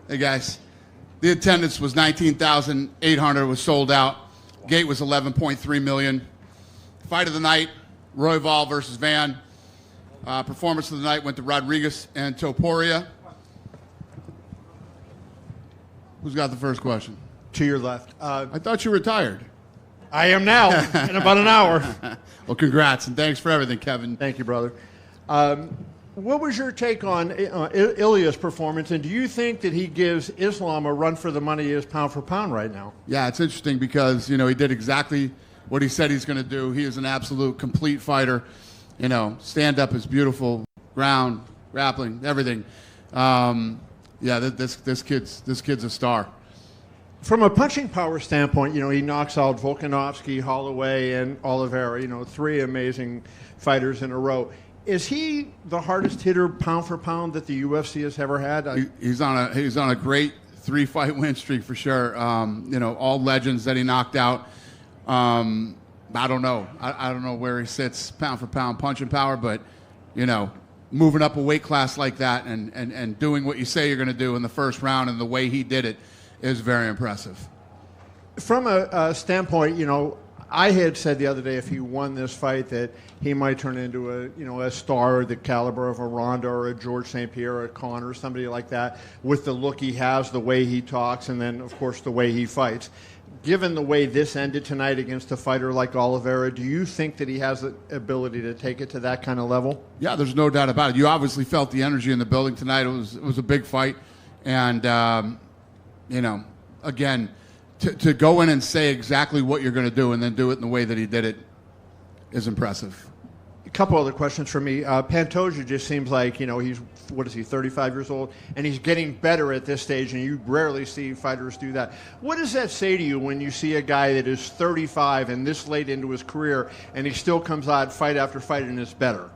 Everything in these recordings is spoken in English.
Hey guys, the attendance was 19,800. Was sold out. Gate was 11.3 million. Fight of the night: Royval versus Van. Performance of the night went to Rodriguez and Topuria. Who's got the first question? To your left. I thought you retired. I am now, in about an hour. Well, congrats, and thanks for everything, Kevin. Thank you, brother. What was your take on Ilya's performance, and do you think that he gives Islam a run for the money as pound for pound right now? Yeah, it's interesting because, he did exactly what he said he's going to do. He is an absolute complete fighter. Stand-up is beautiful, ground, grappling, everything. This kid's a star. From a punching power standpoint, he knocks out Volkanovski, Holloway, and Oliveira, 3 amazing fighters in a row. Is he the hardest hitter pound for pound that the UFC has ever had? He's on a great 3-fight win streak for sure. All legends that he knocked out. I don't know. I don't know where he sits pound for pound punching power, but moving up a weight class like that and doing what you say you're going to do in the first round and the way he did it is very impressive. From a standpoint, I had said the other day if he won this fight that he might turn into a star the caliber of a Ronda or a George St. Pierre or a Conor or somebody like that with the look he has, the way he talks, and then, of course, the way he fights. Given the way this ended tonight against a fighter like Oliveira, do you think that he has the ability to take it to that kind of level? Yeah, there's no doubt about it. You obviously felt the energy in the building tonight. It was a big fight. And, again, to go in and say exactly what you're going to do and then do it in the way that he did it is impressive. A couple other questions for me. Pantoja just seems like, he's, 35 years old, and he's getting better at this stage, and you rarely see fighters do that. What does that say to you when you see a guy that is 35 and this late into his career, and he still comes out fight after fight and is better?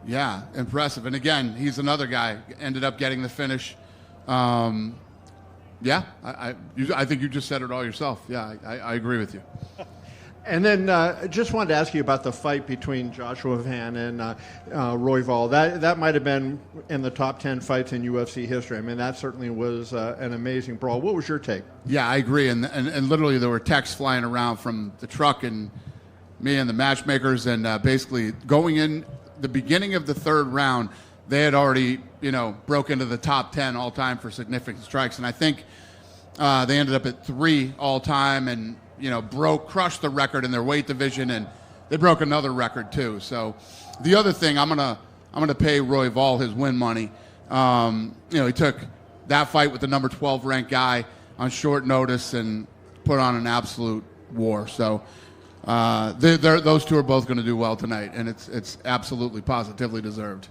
Yeah, impressive. And again, he's another guy, ended up getting the finish. I think you just said it all yourself. Yeah, I agree with you. And then just wanted to ask you about the fight between Joshua Van and Royval. That might have been in the top 10 fights in UFC history. I mean, that certainly was an amazing brawl. What was your take? Yeah, I agree. And literally there were texts flying around from the truck and me and the matchmakers, and basically going in the beginning of the third round, they had already, broke into the top 10 all time for significant strikes. And I think they ended up at 3 all time and, crushed the record in their weight division, and they broke another record too. So the other thing, I'm gonna pay Royval his win money. He took that fight with the number 12 ranked guy on short notice and put on an absolute war. So those two are both going to do well tonight, and it's absolutely positively deserved.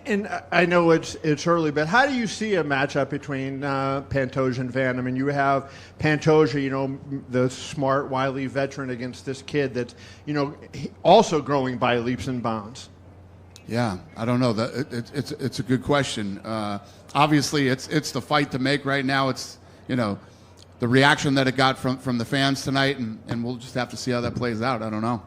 And I know it's early, but how do you see a matchup between Pantoja and Van? I mean, you have Pantoja, the smart, wily veteran against this kid that's, also growing by leaps and bounds. Yeah, I don't know. It's a good question. Obviously, it's the fight to make right now. It's, the reaction that it got from the fans tonight, and we'll just have to see how that plays out. I don't know.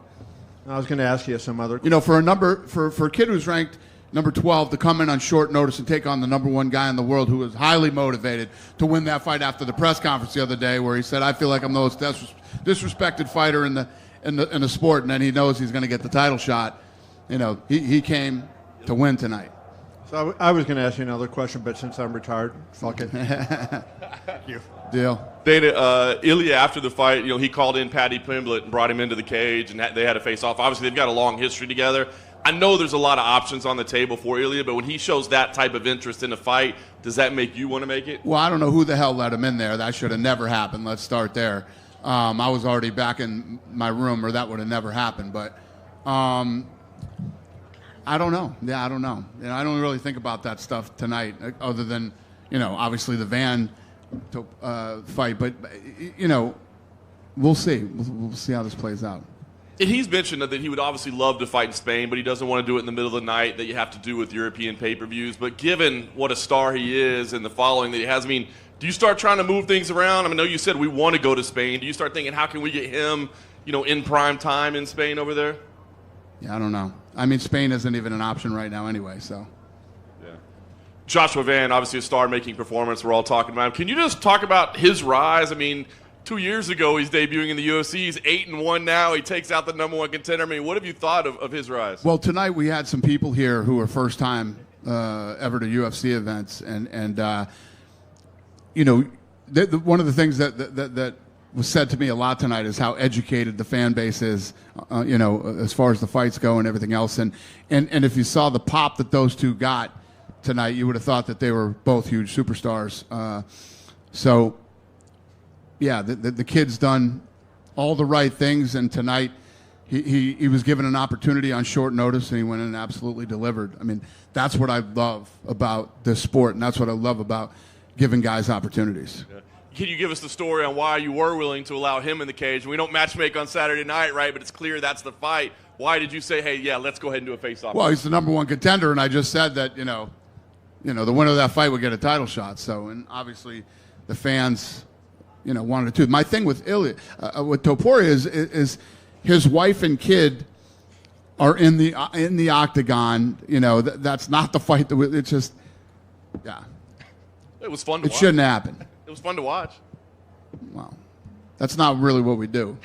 I was going to ask you some other. For a kid who's ranked number 12 to come in on short notice and take on the number 1 guy in the world who was highly motivated to win that fight after the press conference the other day, where he said, "I feel like I'm the most disrespected fighter in the sport," and then he knows he's going to get the title shot. He came to win tonight. So I was going to ask you another question, but since I'm retired, fuck it. Thank you. Deal. Dana, Ilya, after the fight, he called in Paddy Pimblett and brought him into the cage, and they had a face-off. Obviously, they've got a long history together. I know there's a lot of options on the table for Ilya, but when he shows that type of interest in a fight, does that make you want to make it? Well, I don't know who the hell let him in there. That should have never happened. Let's start there. I was already back in my room, or that would have never happened. But I don't know. Yeah, I don't know. I don't really think about that stuff tonight, other than, obviously the Van fight. But, we'll see. We'll see how this plays out. And he's mentioned that he would obviously love to fight in Spain, but he doesn't want to do it in the middle of the night that you have to do with European pay-per-views. But given what a star he is and the following that he has, do you start trying to move things around? I know you said we want to go to Spain. Do you start thinking, how can we get him, in prime time in Spain over there? Yeah, I don't know. Spain isn't even an option right now anyway, so. Yeah. Joshua Van, obviously a star-making performance. We're all talking about him. Can you just talk about his rise? I mean, 2 years ago he's debuting in the UFC. He's 8-1 now. He takes out the number one contender. I mean, what have you thought of his rise? Well, tonight we had some people here who were first time ever to UFC events, and you know, one of the things that was said to me a lot tonight is how educated the fan base is, you know, as far as the fights go and everything else. And if you saw the pop that those two got tonight, you would have thought that they were both huge superstars. So, yeah, the kid's done all the right things, and tonight he was given an opportunity on short notice, and he went in and absolutely delivered. I mean, that's what I love about this sport, and that's what I love about giving guys opportunities. Yeah. Can you give us the story on why you were willing to allow him in the cage? We don't matchmake on Saturday night, right? But it's clear that's the fight. Why did you say, hey, yeah, let's go ahead and do a face-off? Well, he's the number one contender, and I just said that, you know, the winner of that fight would get a title shot. So, and obviously the fans, you know, wanted to. My thing with with Topuria is his wife and kid are in the octagon. You know, that's not the fight. It's just, yeah. It was fun to watch. It shouldn't happen. It was fun to watch. Well, that's not really what we do.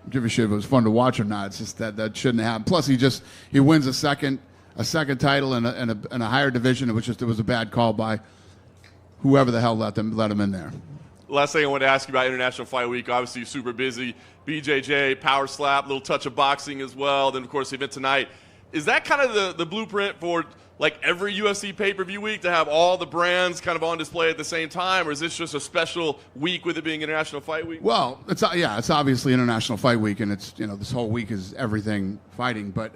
Give a shit if it was fun to watch or not. It's just that shouldn't happen. Plus, he wins a second title in a higher division. It was a bad call by whoever the hell let him in there. Last thing I wanted to ask you about International Fight Week. Obviously, you're super busy. BJJ, power slap, little touch of boxing as well. Then, of course, the event tonight. Is that kind of the blueprint for like every UFC pay-per-view week to have all the brands kind of on display at the same time, or is this just a special week with it being International Fight Week? Well, it's obviously International Fight Week, and it's, you know, this whole week is everything fighting. But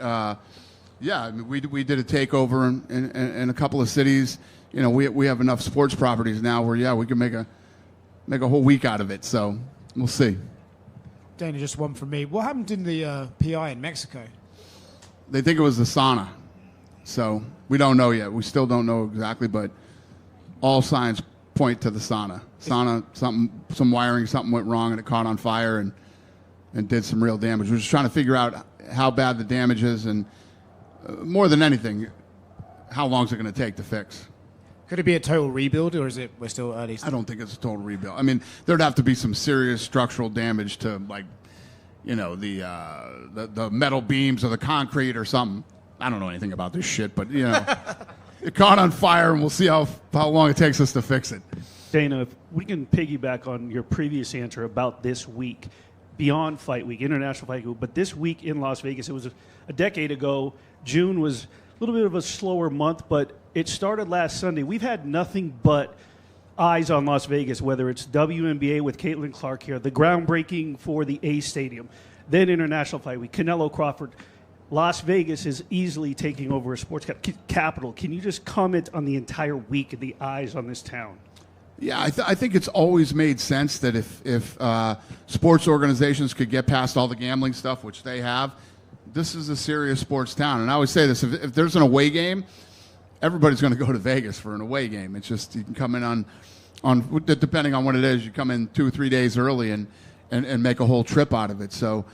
yeah, I mean, we did a takeover in a couple of cities. You know, we have enough sports properties now where we can make a whole week out of it. So we'll see. Dana, just one from me. What happened in the PI in Mexico? They think it was the sauna. So we don't know yet. We still don't know exactly, but all signs point to the sauna. Some wiring, something went wrong, and it caught on fire and did some real damage. We're just trying to figure out how bad the damage is, and more than anything, how long is it going to take to fix? Could it be a total rebuild, or is it we're still early? I don't think it's a total rebuild. I mean, there'd have to be some serious structural damage to, like, you know, the metal beams or the concrete or something. I don't know anything about this shit, but, you know, it caught on fire, and we'll see how long it takes us to fix it. Dana, if we can piggyback on your previous answer about this week, beyond Fight Week, International Fight Week, but this week in Las Vegas, it was a decade ago. June was a little bit of a slower month, but it started last Sunday. We've had nothing but eyes on Las Vegas, whether it's WNBA with Caitlin Clark here, the groundbreaking for the A Stadium, then International Fight Week, Canelo Crawford. Las Vegas is easily taking over a sports capital. Can you just comment on the entire week and the eyes on this town? Yeah, I think it's always made sense that if sports organizations could get past all the gambling stuff, which they have, this is a serious sports town. And I always say this, if there's an away game, everybody's going to go to Vegas for an away game. It's just you can come in on depending on what it is, you come in 2 or 3 days early and make a whole trip out of it. So,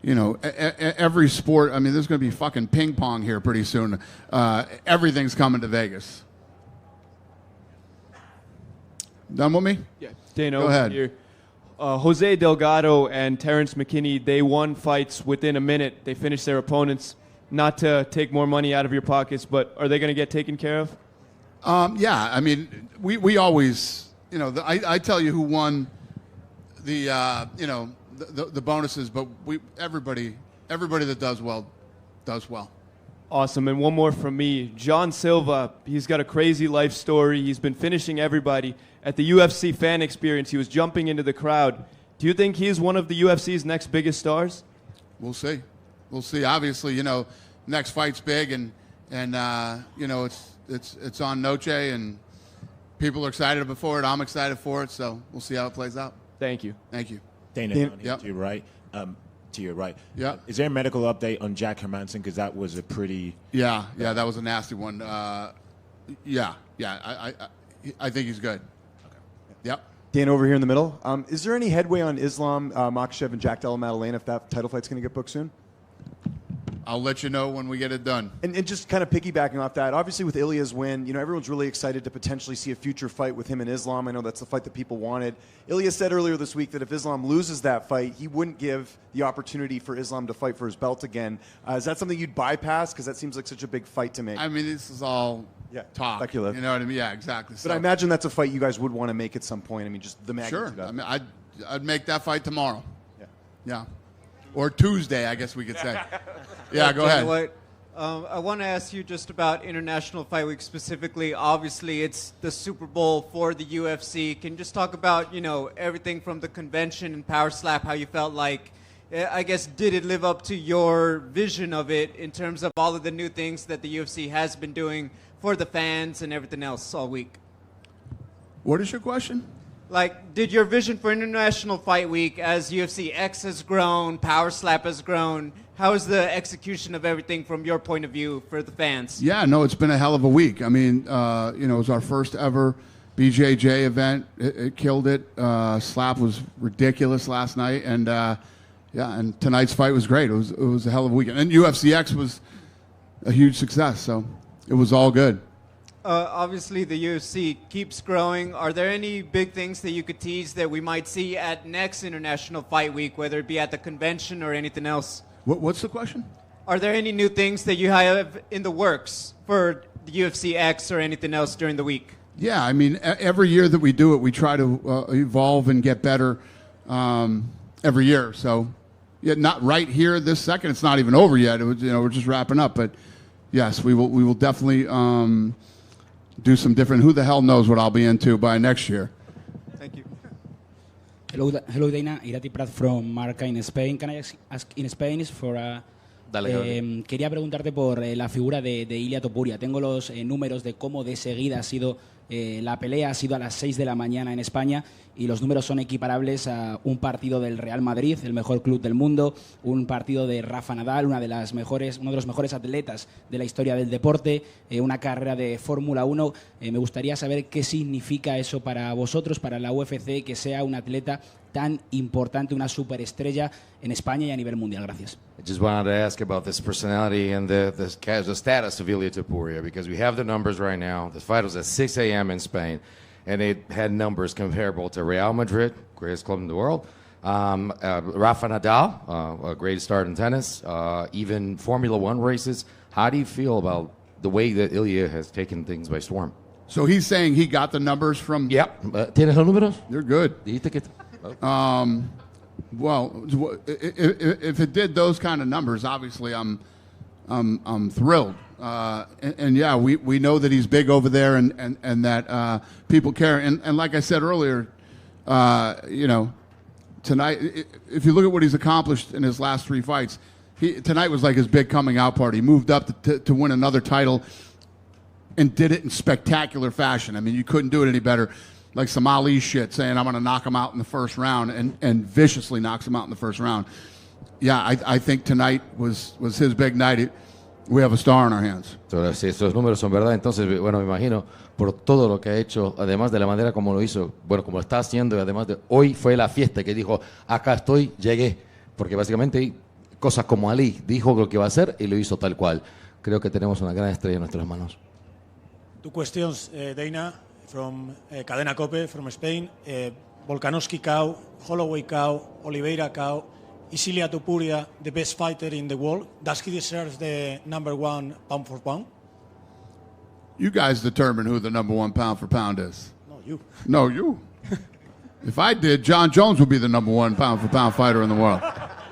you know, every sport, I mean, there's going to be fucking ping pong here pretty soon. Everything's coming to Vegas. Done with me? Yeah, Dana, go ahead. Here. Jose Delgado and Terrence McKinney, they won fights within a minute. They finished their opponents. Not to take more money out of your pockets, but are they going to get taken care of? Yeah, I mean, we always, you know, I tell you who won the, you know, the bonuses, but everybody that does well does well. Awesome. And one more from me. John Silva, he's got a crazy life story. He's been finishing everybody. At the UFC fan experience, he was jumping into the crowd. Do you think he's one of the UFC's next biggest stars? We'll see. We'll see. Obviously, you know, next fight's big, and you know, it's on Noche, and people are excited for it. I'm excited for it, so we'll see how it plays out. Thank you. Thank you. Dana, Yep. to your right. To your right. Yeah. Is there a medical update on Jack Hermanson? Because that was a pretty... Yeah, that was a nasty one. Yeah, I think he's good. Okay. Yep. Dan, over here in the middle. Is there any headway on Islam Makhachev and Jack Della Maddalena if that title fight's going to get booked soon? I'll let you know when we get it done. And just kind of piggybacking off that, obviously with Ilya's win, everyone's really excited to potentially see a future fight with him and Islam. I know that's the fight that people wanted. Ilya said earlier this week that if Islam loses that fight, he wouldn't give the opportunity for Islam to fight for his belt again. Is that something you'd bypass? Because that seems like such a big fight to make. I mean, this is all talk. Speculative. You know what I mean? Yeah, exactly. But I imagine that's a fight you guys would want to make at some point. I mean, just the magnitude Sure. of it. I mean, I'd make that fight tomorrow. Yeah. Yeah. Or Tuesday, I guess we could say. Yeah, go ahead. What, I want to ask you just about International Fight Week specifically. Obviously, it's the Super Bowl for the UFC. Can you just talk about, everything from the convention and Power Slap, how you felt like, I guess, did it live up to your vision of it in terms of all of the new things that the UFC has been doing for the fans and everything else all week? What is your question? Like, did your vision for International Fight Week, as UFC X has grown, Power Slap has grown, how is the execution of everything from your point of view for the fans? Yeah, no, it's been a hell of a week. I mean, it was our first ever BJJ event. It killed it. Slap was ridiculous last night, and and tonight's fight was great. It was a hell of a weekend, and UFC X was a huge success. So it was all good. Obviously, the UFC keeps growing. Are there any big things that you could tease that we might see at next International Fight Week, whether it be at the convention or anything else? What's the question? Are there any new things that you have in the works for the UFC X or anything else during the week? Yeah, I mean, every year that we do it, we try to evolve and get better every year. So, yeah, not right here this second. It's not even over yet. It was, we're just wrapping up. But yes, we will definitely do some different. Who the hell knows what I'll be into by next year? Thank you. Hello, Dana. Irati Prat from Marca in Spain. Can I ask in Spanish for quería preguntarte por la figura de Ilia Topuria. Tengo los números de cómo de seguida ha sido la pelea. Ha sido a las 6 de la mañana en España y los números son equiparables a un partido del Real Madrid, el mejor club del mundo, un partido de Rafa Nadal, uno de los mejores atletas de la historia del deporte, una carrera de Fórmula 1. Me gustaría saber qué significa eso para vosotros, para la UFC, que sea un atleta tan importante, una superestrella en España y a nivel mundial. Gracias. I just wanted to ask about this personality and the status of Ilia Topuria, because we have the numbers right now. The fight was at 6 a.m. in Spain, and it had numbers comparable to Real Madrid, greatest club in the world, Rafa Nadal, a great start in tennis, even Formula One races. How do you feel about the way that Ilia has taken things by storm? So he's saying he got the numbers from... Yep. ¿Tienes los números? You're good. Dijiste que... Well, if it did those kind of numbers, obviously I'm thrilled. And yeah, we know that he's big over there, and that people care. And like I said earlier, tonight, if you look at what he's accomplished in his last 3 fights, tonight was like his big coming out party. He moved up to win another title and did it in spectacular fashion. I mean, you couldn't do it any better. Like some Ali shit, saying I'm going to knock him out in the first round, and viciously knocks him out in the first round. Yeah, I think tonight was his big night. We have a star in our hands. So, si estos números son verdad, entonces, bueno, me imagino, por todo lo que ha hecho, además de la manera como lo hizo, bueno, como lo está haciendo, y además de hoy fue la fiesta que dijo, acá estoy, llegué. Porque básicamente, cosas como Ali dijo lo que va a hacer y lo hizo tal cual. Creo que tenemos una gran estrella en nuestras manos. Two questions, Dana, from Cadena Cope, from Spain. Volkanovski cow, Holloway cow, Oliveira cow. Is Ilia Topuria the best fighter in the world? Does he deserve the #1 pound for pound? You guys determine who the #1 pound for pound is. No, you. No, you. If I did, John Jones would be the #1 pound for pound fighter in the world.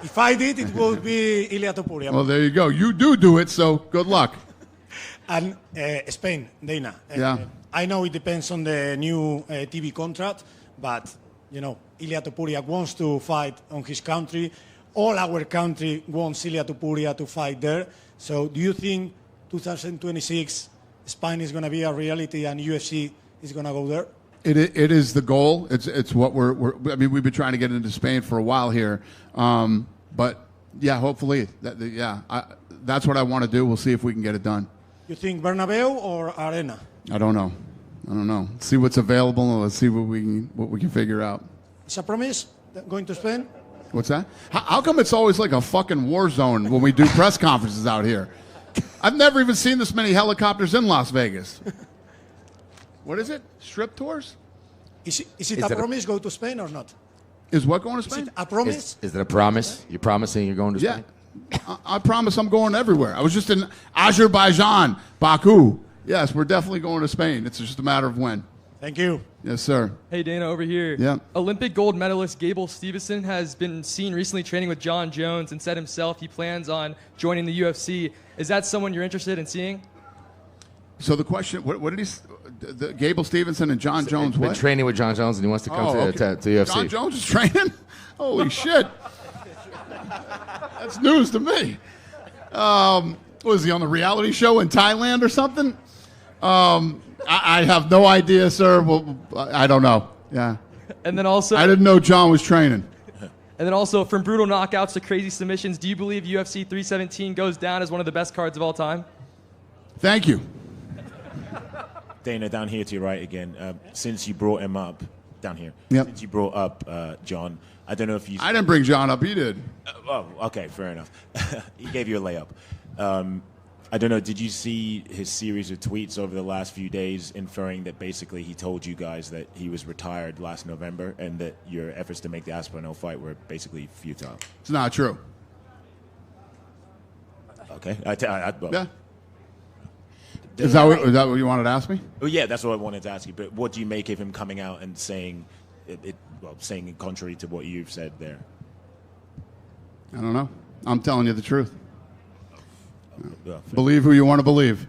If I did, it would be Ilia Topuria. Well, there you go. You do it, so good luck. And Spain, Dana. I know it depends on the new TV contract, but, Ilia Topuria wants to fight on his country. All our country wants Ilia Topuria to fight there. So do you think 2026 Spain is going to be a reality and UFC is going to go there? It is the goal. It's what I mean, we've been trying to get into Spain for a while here. But, yeah, hopefully. That's what I want to do. We'll see if we can get it done. You think Bernabeu or Arena? I don't know. Let's see what's available, and let's see what we can figure out. Is a promise going to Spain? What's that? How come it's always like a fucking war zone when we do press conferences out here? I've never even seen this many helicopters in Las Vegas. What is it? Strip tours? Is it a promise go to Spain or not? Is what going to Spain? Is it a promise? Is it a promise? You're promising you're going to Spain? I promise I'm going everywhere. I was just in Azerbaijan, Baku. Yes, we're definitely going to Spain. It's just a matter of when. Thank you. Yes, sir. Hey, Dana, over here. Yeah. Olympic gold medalist Gable Stevenson has been seen recently training with John Jones and said himself he plans on joining the UFC. Is that someone you're interested in seeing? So the question, what did he, Gable Stevenson and John Jones, Been what? training with John Jones, and he wants to come to UFC. John Jones is training? Holy shit. That's news to me. Was he on the reality show in Thailand or something? I have no idea, sir. Well, I don't know. Yeah. And then also, I didn't know John was training. And then also, from brutal knockouts to crazy submissions, do you believe UFC 317 goes down as one of the best cards of all time? Thank you. Dana, down here to your right again. Since you brought him up, down here. Yep. Since you brought up John, I don't know if you. I didn't bring John up. He did. Oh, okay, fair enough. He gave you a layup. I don't know. Did you see his series of tweets over the last few days inferring that basically he told you guys that he was retired last November and that your efforts to make the Aspinall fight were basically futile? It's not true. Okay. Yeah. Is that what you wanted to ask me? Well, yeah, that's what I wanted to ask you. But what do you make of him coming out and saying saying contrary to what you've said there? I don't know. I'm telling you the truth. Well, Believe who you want to believe.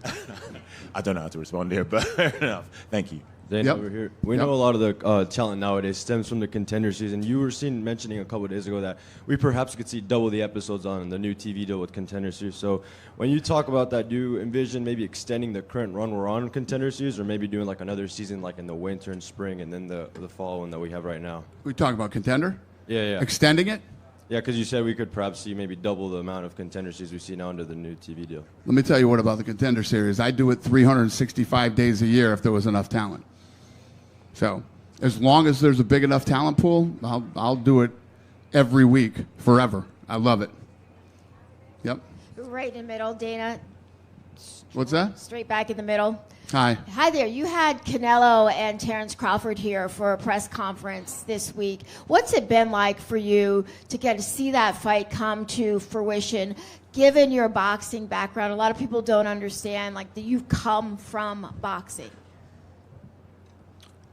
I don't know how to respond here, but fair enough. Thank you. Dana, Yep. over here. We Yep. know a lot of the talent nowadays stems from the Contender Series. You were mentioning a couple of days ago that we perhaps could see double the episodes on the new TV deal with Contender Series. So when you talk about that, do you envision maybe extending the current run we're on Contender Series, or maybe doing like another season like in the winter and spring and then the fall one that we have right now? We talking about Contender? Yeah. Extending it? Yeah, because you said we could perhaps see maybe double the amount of Contender Series we see now under the new TV deal. Let me tell you what about the Contender Series. I do it 365 days a year if there was enough talent. So as long as there's a big enough talent pool, I'll do it every week, forever. I love it. Yep. Right in the middle, Dana. What's that? Straight back in the middle. Hi. Hi there. You had Canelo and Terrence Crawford here for a press conference this week. What's it been like for you to get to see that fight come to fruition, given your boxing background? A lot of people don't understand, like, that you've come from boxing.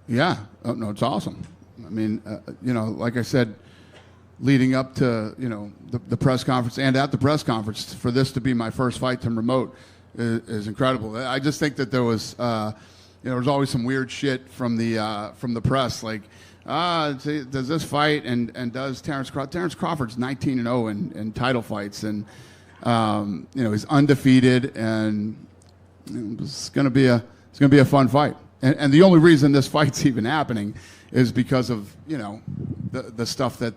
Yeah. Oh, no, it's awesome. I mean, like I said, leading up to, the press conference and at the press conference, for this to be my first fight to remote is incredible. I just think that there was, there was always some weird shit from the press, like, does this fight and does Terrence Crawford's 19-0 in title fights, and he's undefeated, and it's going to be a fun fight. And the only reason this fight's even happening is because of the stuff that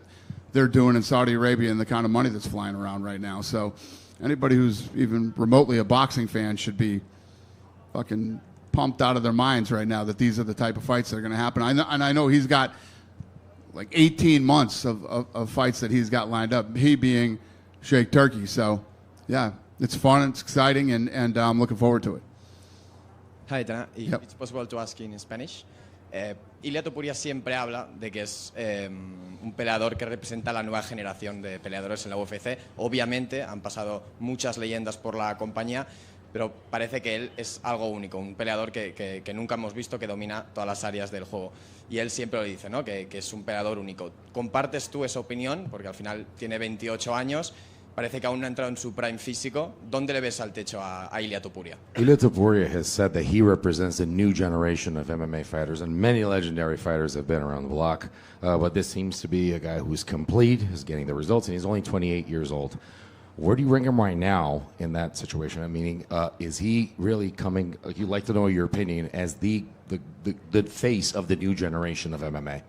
they're doing in Saudi Arabia and the kind of money that's flying around right now. So anybody who's even remotely a boxing fan should be fucking pumped out of their minds right now that these are the type of fights that are going to happen. I know he's got like 18 months of fights that he's got lined up, he being Sheikh Turkey. So, yeah, it's fun, it's exciting, and I'm looking forward to it. Hi, Dana. Yep. It's possible to ask in Spanish. Ilia Topuria siempre habla de que es un peleador que representa la nueva generación de peleadores en la UFC. Obviamente han pasado muchas leyendas por la compañía, pero parece que él es algo único, un peleador que nunca hemos visto, que domina todas las áreas del juego. Y él siempre lo dice, ¿no? Que es un peleador único. ¿Compartes tú esa opinión? Porque al final tiene 28 años. Parece que aún no ha entrado en su prime físico. ¿Dónde le ves al techo a Ilia Topuria? Ilia Topuria has said that he represents a new generation of MMA fighters, and many legendary fighters have been around the block. But this seems to be a guy who's complete, is getting the results, and he's only 28 years old. Where do you rank him right now in that situation? Meaning, is he really coming? You'd like to know your opinion as the face of the new generation of MMA.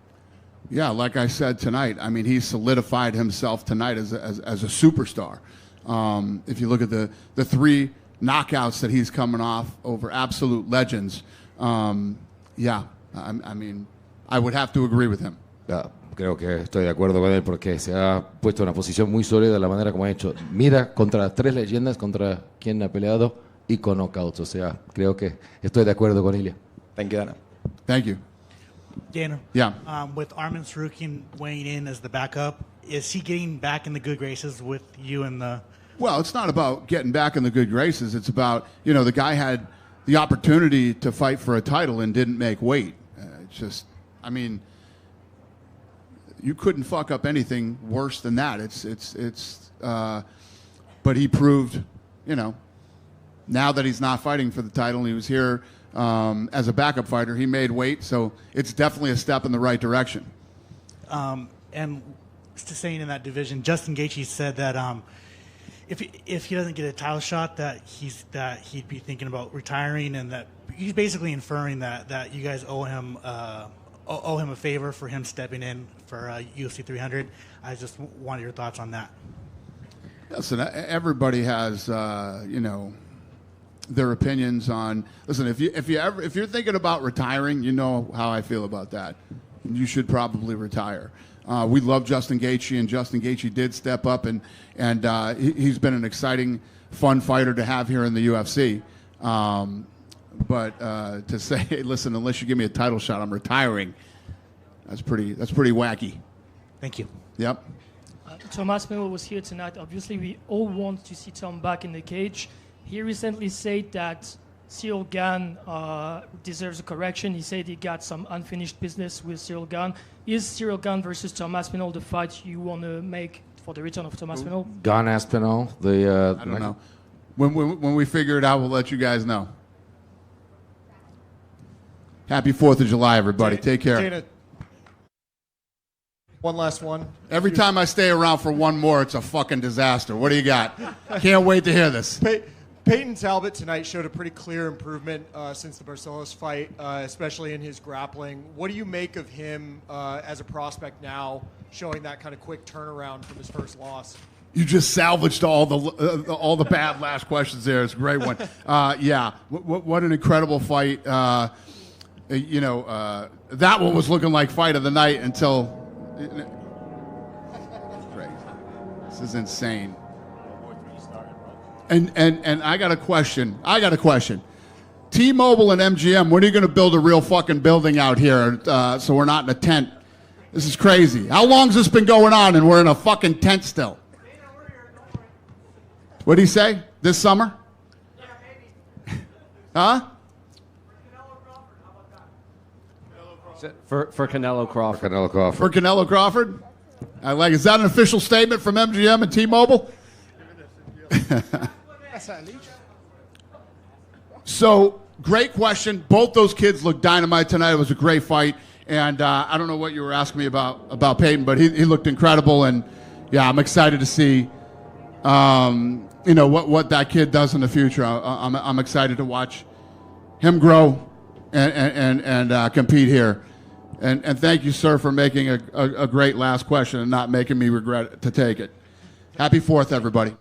Yeah, like I said tonight, I mean, he solidified himself tonight as a superstar. If you look at the three knockouts that he's coming off over absolute legends, I mean, I would have to agree with him. creo que estoy de acuerdo con él porque se ha puesto en una posición muy sólida de la manera como ha hecho. Mira contra 3 leyendas, contra quien ha peleado y con knockouts. O sea, creo que estoy de acuerdo con Ilya. Thank you, Dana. Thank you. Dana. Yeah. With Arman Sarukian weighing in as the backup, is he getting back in the good graces with you and the... Well, it's not about getting back in the good graces. It's about, the guy had the opportunity to fight for a title and didn't make weight. It's just, you couldn't fuck up anything worse than that. But he proved, now that he's not fighting for the title, and he was here as a backup fighter, he made weight, so it's definitely a step in the right direction. And to saying in that division, Justin Gaethje said that if he doesn't get a title shot, that he'd be thinking about retiring, and that he's basically inferring that you guys owe him a favor for him stepping in for UFC 300. I just wanted your thoughts on that. Listen, everybody has their opinions on. Listen, if you're thinking about retiring, you know how I feel about that. You should probably retire. We love Justin Gaethje, and Justin Gaethje did step up, and he's been an exciting, fun fighter to have here in the UFC. But to say, hey, listen, unless you give me a title shot, I'm retiring. That's pretty wacky. Thank you. Yep. Thomas Miller was here tonight. Obviously, we all want to see Tom back in the cage. He recently said that Cyril Gane deserves a correction. He said he got some unfinished business with Cyril Gane. Is Cyril Gane versus Thomas Pinol the fight you want to make for the return of Thomas Pinol? Gane Aspinall. I don't know. When we figure it out, we'll let you guys know. Happy 4th of July, everybody. Take care. Dana, one last one. Every time I stay around for one more, it's a fucking disaster. What do you got? Can't wait to hear this. Peyton Talbot tonight showed a pretty clear improvement since the Barcelos fight, especially in his grappling. What do you make of him as a prospect now, showing that kind of quick turnaround from his first loss? You just salvaged all the bad last questions there. It's a great one. Yeah, what an incredible fight. That one was looking like fight of the night until. Crazy. This is insane. And I got a question. T-Mobile and MGM, when are you going to build a real fucking building out here so we're not in a tent? This is crazy. How long's this been going on and we're in a fucking tent still? What did he say? This summer? Huh? For Canelo Crawford. For Canelo Crawford? I like. Is that an official statement from MGM and T-Mobile? So, great question. Both those kids looked dynamite tonight. It was a great fight. And I don't know what you were asking me about Peyton, but he looked incredible. And, yeah, I'm excited to see, what that kid does in the future. I'm excited to watch him grow and compete here. And thank you, sir, for making a great last question and not making me regret to take it. Happy 4th, everybody.